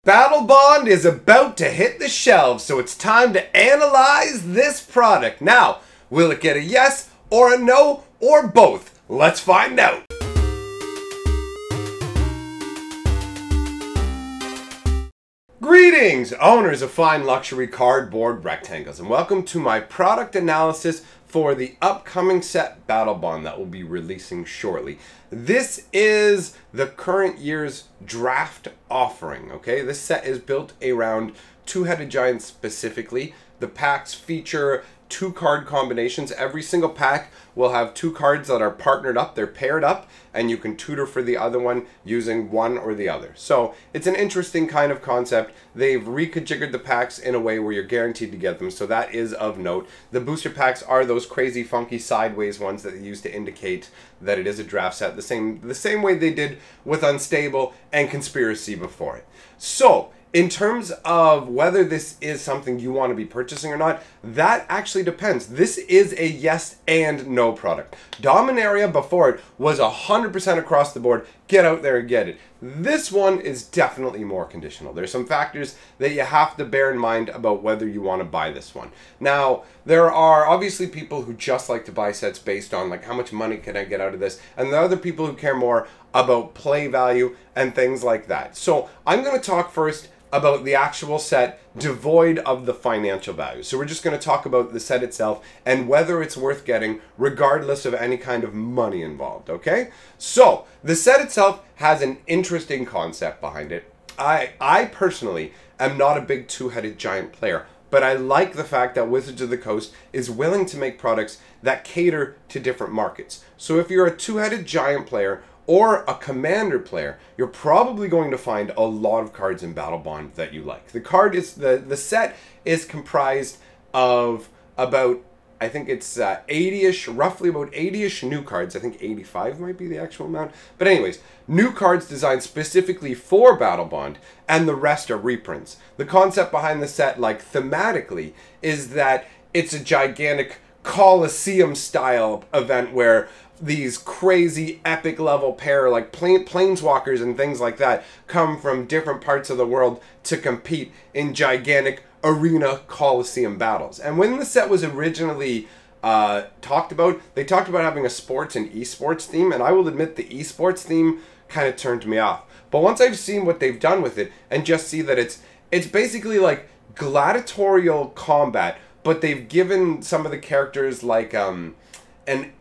Battlebond is about to hit the shelves, so it's time to analyze this product. Now, will it get a yes or a no or both? Let's find out. Greetings, owners of fine luxury cardboard rectangles, and welcome to my product analysis for the upcoming set Battlebond that will be releasing shortly. This is the current year's draft offering, okay? This set is built around two-headed giants specifically. The packs feature 2 card combinations. Every single pack will have 2 cards that are partnered up, they're paired up, and you can tutor for the other one using one or the other. So it's an interesting kind of concept. They've reconfigured the packs in a way where you're guaranteed to get them, so that is of note. The booster packs are those crazy funky sideways ones that they use to indicate that it is a draft set, the same way they did with Unstable and Conspiracy before it. So in terms of whether this is something you want to be purchasing or not, that actually depends. This is a yes and no product. Dominaria before it was 100% across the board. Get out there and get it. This one is definitely more conditional. There's some factors that you have to bear in mind about whether you want to buy this one. Now, there are obviously people who just like to buy sets based on like how much money can I get out of this, and there are other people who care more about play value and things like that. So I'm going to talk first about the actual set devoid of the financial value. So we're just going to talk about the set itself and whether it's worth getting regardless of any kind of money involved, okay? So the set itself has an interesting concept behind it. I personally am not a big two-headed giant player, but I like the fact that Wizards of the Coast is willing to make products that cater to different markets. So if you're a two-headed giant player or a commander player, you're probably going to find a lot of cards in Battlebond that you like. The set is comprised of about, I think it's 80-ish, roughly about 80-ish new cards. I think 85 might be the actual amount. But anyways, new cards designed specifically for Battlebond, and the rest are reprints. The concept behind the set, like thematically, is that it's a gigantic Coliseum-style event where these crazy epic level pair like planeswalkers and things like that come from different parts of the world to compete in gigantic arena Coliseum battles. And when the set was originally talked about, they talked about having a sports and esports theme, and I will admit the esports theme kind of turned me off. But once I've seen what they've done with it and just see that it's basically like gladiatorial combat, but they've given some of the characters like an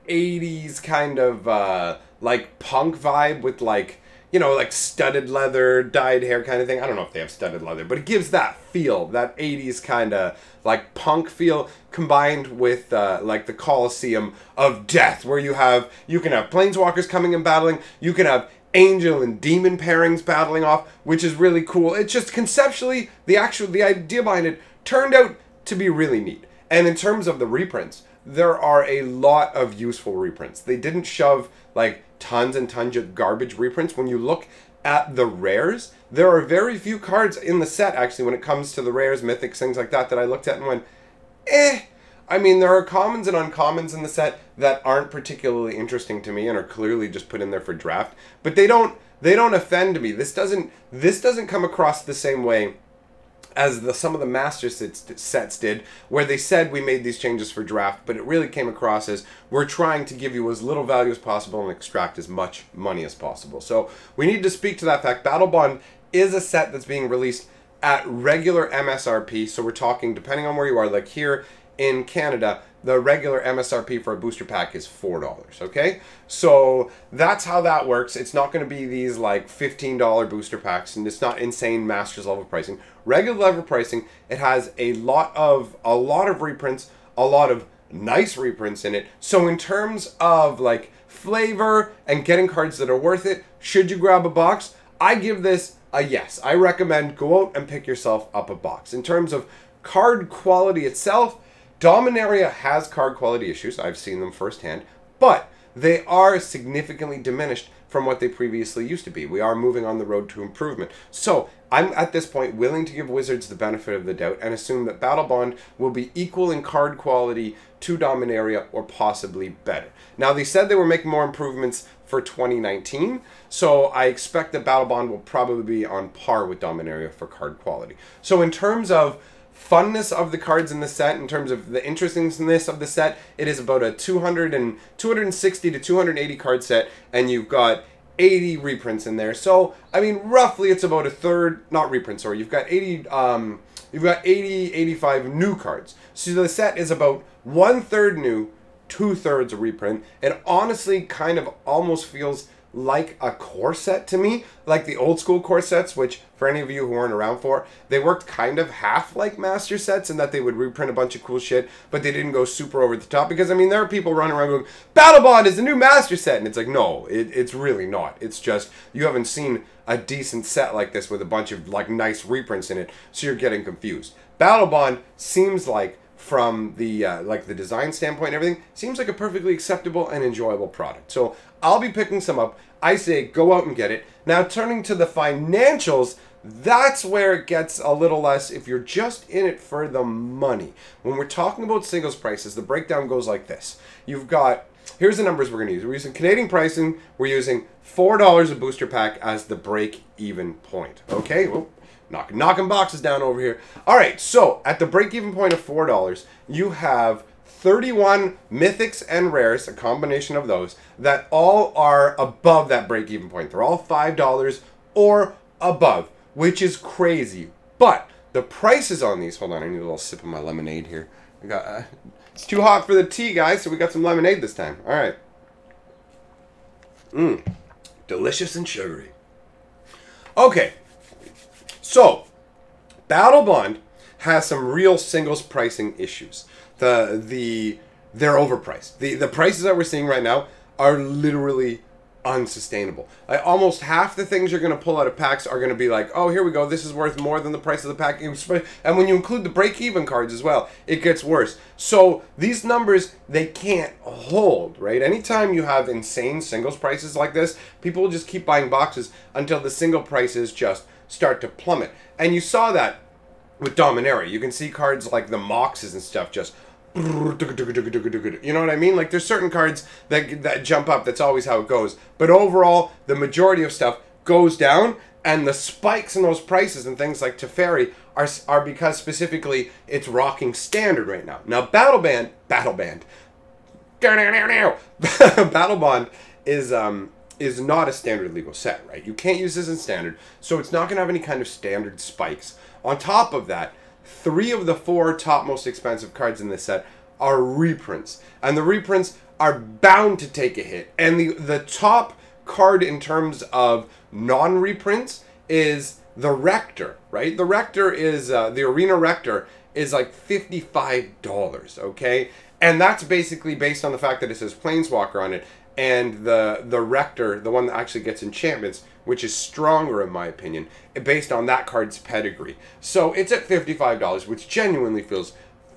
80s kind of like punk vibe with like, you know, like studded leather, dyed hair kind of thing. I don't know if they have studded leather, but it gives that feel, that 80s kind of like punk feel combined with like the Coliseum of Death, where you can have planeswalkers coming and battling, you can have angel and demon pairings battling off, which is really cool. It's just conceptually, the idea behind it turned out to be really neat. And in terms of the reprints, there are a lot of useful reprints. They didn't shove like tons and tons of garbage reprints. When you look at the rares, there are very few cards in the set actually when it comes to the rares, mythics, things like that I looked at and went, eh. I mean, there are commons and uncommons in the set that aren't particularly interesting to me and are clearly just put in there for draft, but they don't offend me. This doesn't come across the same way as some of the master sets did, where they said we made these changes for draft, but it really came across as we're trying to give you as little value as possible and extract as much money as possible. So we need to speak to that fact. Battlebond is a set that's being released at regular MSRP, so we're talking, depending on where you are, like here in Canada, the regular MSRP for a booster pack is $4, okay? So that's how that works. It's not going to be these like $15 booster packs, and it's not insane Masters level pricing. Regular level pricing, it has a lot of reprints, a lot of nice reprints in it. So in terms of like flavor and getting cards that are worth it, should you grab a box? I give this a yes. I recommend go out and pick yourself up a box. In terms of card quality itself, Dominaria has card quality issues. I've seen them firsthand, but they are significantly diminished from what they previously used to be. We are moving on the road to improvement. So I'm at this point willing to give Wizards the benefit of the doubt and assume that Battlebond will be equal in card quality to Dominaria or possibly better. Now, they said they were making more improvements for 2019, so I expect that Battlebond will probably be on par with Dominaria for card quality. So in terms of funness of the cards in the set, in terms of the interestingness of the set, it is about a 260 to 280 card set, and you've got 80 reprints in there. So, I mean, roughly it's about a third, not reprints, sorry, you've got 85 new cards. So the set is about 1/3 new, 2/3 a reprint. It honestly kind of almost feels like a core set to me, like the old school core sets, which for any of you who weren't around for, they worked kind of half like master sets in that they would reprint a bunch of cool shit, but they didn't go super over the top, because I mean there are people running around going, Battlebond is the new master set, and it's like, no, it's really not. It's just you haven't seen a decent set like this with a bunch of like nice reprints in it, so you're getting confused. Battlebond seems like, from the like the design standpoint and everything, seems like a perfectly acceptable and enjoyable product. So I'll be picking some up. I say go out and get it. Now, turning to the financials, that's where it gets a little less if you're just in it for the money. When we're talking about singles prices, the breakdown goes like this. You've got, here's the numbers we're going to use. We're using Canadian pricing. We're using $4 a booster pack as the break-even point. Okay? Well, knocking boxes down over here. All right, so at the break-even point of $4, you have 31 mythics and rares, a combination of those, that all are above that break-even point. They're all $5 or above, which is crazy. But the prices on these, hold on, I need a little sip of my lemonade here. I got it's too hot for the tea, guys, so we got some lemonade this time. All right. Delicious and sugary. Okay. So, Battlebond has some real singles pricing issues. They're overpriced. The prices that we're seeing right now are literally unsustainable. Like, almost half the things you're going to pull out of packs are going to be like, oh, here we go, this is worth more than the price of the pack. And when you include the break-even cards as well, it gets worse. So these numbers, they can't hold, right? Anytime you have insane singles prices like this, people will just keep buying boxes until the single prices just start to plummet. And you saw that with Dominaria. You can see cards like the Moxes and stuff just, you know what I mean? Like, there's certain cards that jump up. That's always how it goes. But overall, the majority of stuff goes down, and the spikes in those prices and things like Teferi are because specifically it's rocking standard right now. Now, Battlebond is not a standard legal set, right? You can't use this in standard, so it's not going to have any kind of standard spikes. On top of that, 3 of the 4 top most expensive cards in this set are reprints. And the reprints are bound to take a hit. And the top card in terms of non-reprints is the Rector, right? The Rector is, the Arena Rector is like $55, okay? And that's basically based on the fact that it says Planeswalker on it. And the Rector, the one that actually gets enchantments, which is stronger in my opinion, based on that card's pedigree. So it's at $55, which genuinely feels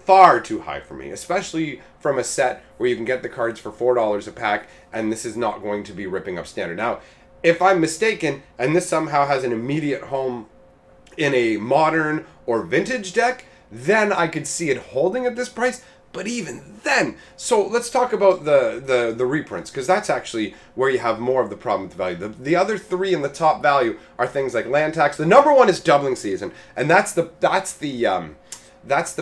far too high for me, especially from a set where you can get the cards for $4 a pack, and this is not going to be ripping up standard. Now, if I'm mistaken, and this somehow has an immediate home in a modern or vintage deck, then I could see it holding at this price. But even then, so let's talk about the reprints, because that's actually where you have more of the problem with the value. The other 3 in the top value are things like land tax. The number 1 is doubling season, and that's the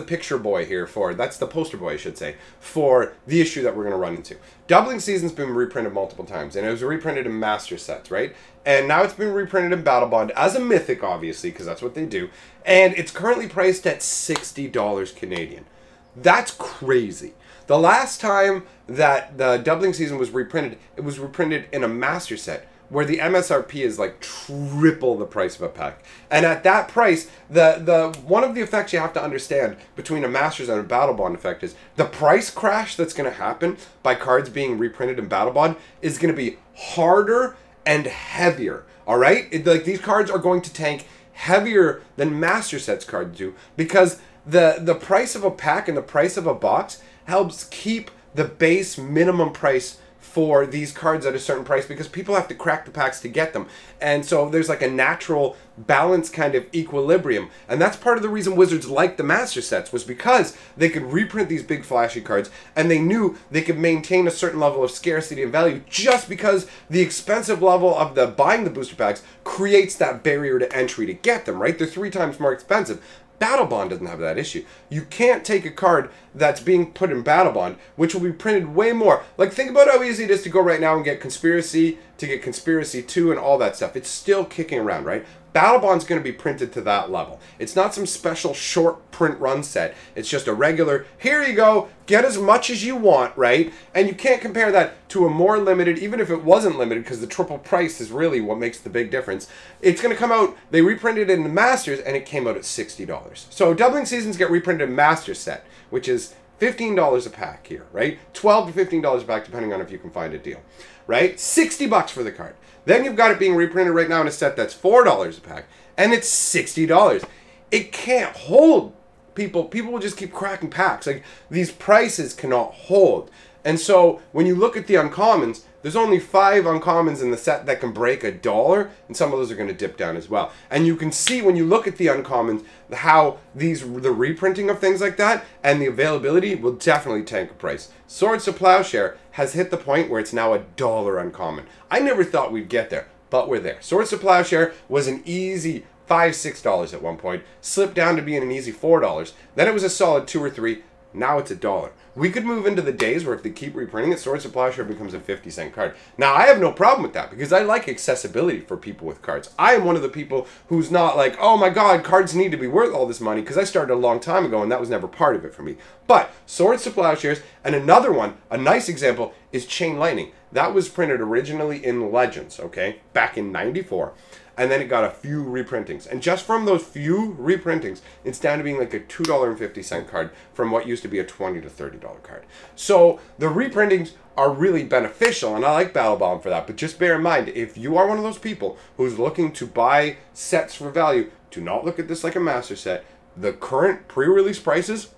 picture boy here for, that's the poster boy, I should say, for the issue that we're going to run into. Doubling season's been reprinted multiple times, and it was reprinted in master sets, right? And now it's been reprinted in Battlebond as a mythic, obviously, because that's what they do. And it's currently priced at $60 Canadian. That's crazy. The last time that the doubling season was reprinted, it was reprinted in a master set where the MSRP is like triple the price of a pack. And at that price, the one of the effects you have to understand between a Masters and a Battlebond effect is the price crash that's going to happen by cards being reprinted in Battlebond is going to be harder and heavier. All right? Like, these cards are going to tank heavier than master sets cards do, because the price of a pack and the price of a box helps keep the base minimum price for these cards at a certain price because people have to crack the packs to get them. And so there's like a natural balance kind of equilibrium. And that's part of the reason Wizards liked the Master Sets, was because they could reprint these big flashy cards and they knew they could maintain a certain level of scarcity and value just because the expensive level of the buying the booster packs creates that barrier to entry to get them, right? They're 3 times more expensive. Battlebond doesn't have that issue. You can't take a card that's being put in Battlebond, which will be printed way more. Like, think about how easy it is to go right now and get Conspiracy, to get Conspiracy 2 and all that stuff. It's still kicking around, right? Battlebond's going to be printed to that level. It's not some special short print run set. It's just a regular, here you go, get as much as you want, right? And you can't compare that to a more limited, even if it wasn't limited, because the triple price is really what makes the big difference. It's going to come out, they reprinted it in the Masters, and it came out at $60. So Doubling Seasons get reprinted in Master Set, which is $15 a pack here, right? $12 to $15 a pack, depending on if you can find a deal, right? $60 for the card. Then you've got it being reprinted right now in a set that's $4 a pack, and it's $60. It can't hold people. People will just keep cracking packs. Like, these prices cannot hold. And so when you look at the uncommons, there's only 5 uncommons in the set that can break $1, and some of those are going to dip down as well. And you can see when you look at the uncommons how the reprinting of things like that and the availability will definitely tank a price. Swords to Plowshare has hit the point where it's now $1 uncommon. I never thought we'd get there, but we're there. Swords to Plowshare was an easy $5, $6 at one point, slipped down to being an easy $4. Then it was a solid $2 or $3. Now it's $1. We could move into the days where if they keep reprinting it, Swords to Plowshare becomes a 50-cent card. Now, I have no problem with that because I like accessibility for people with cards. I am one of the people who's not like, oh my god, cards need to be worth all this money, because I started a long time ago and that was never part of it for me. But Swords to Plowshares, and another one, a nice example, is Chain Lightning. That was printed originally in Legends, okay, back in '94. And then it got a few reprintings. And just from those few reprintings, it's down to being like a $2.50 card from what used to be a $20 to $30 card. So the reprintings are really beneficial, and I like Battlebond for that. But just bear in mind, if you are one of those people who's looking to buy sets for value, do not look at this like a master set. The current pre-release prices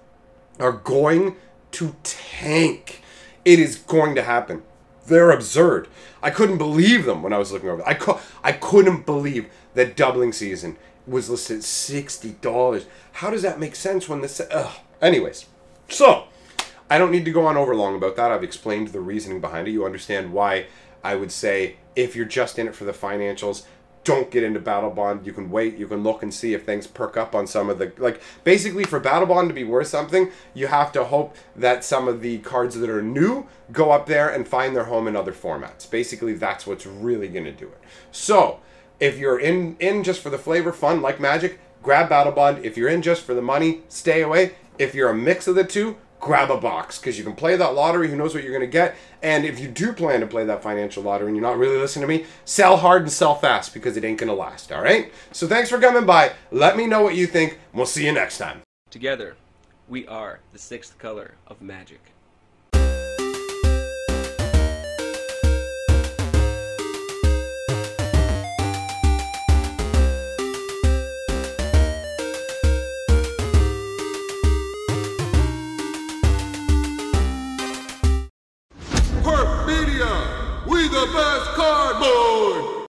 are going to tank. It is going to happen. They're absurd. I couldn't believe them when I was looking over. I couldn't believe that Doubling Season was listed at $60. How does that make sense when this... Anyways, so I don't need to go on over long about that. I've explained the reasoning behind it. You understand why I would say if you're just in it for the financials, don't get into Battlebond. You can wait. You can look and see if things perk up on some of the... Like, basically, for Battlebond to be worth something, you have to hope that some of the cards that are new go up there and find their home in other formats. Basically, that's what's really going to do it. So, if you're in just for the flavor, fun, like Magic, grab Battlebond. If you're in just for the money, stay away. If you're a mix of the two, grab a box, because you can play that lottery. Who knows what you're going to get? And if you do plan to play that financial lottery and you're not really listening to me, sell hard and sell fast, because it ain't going to last, all right? So thanks for coming by. Let me know what you think. We'll see you next time. Together, we are the 6th color of magic.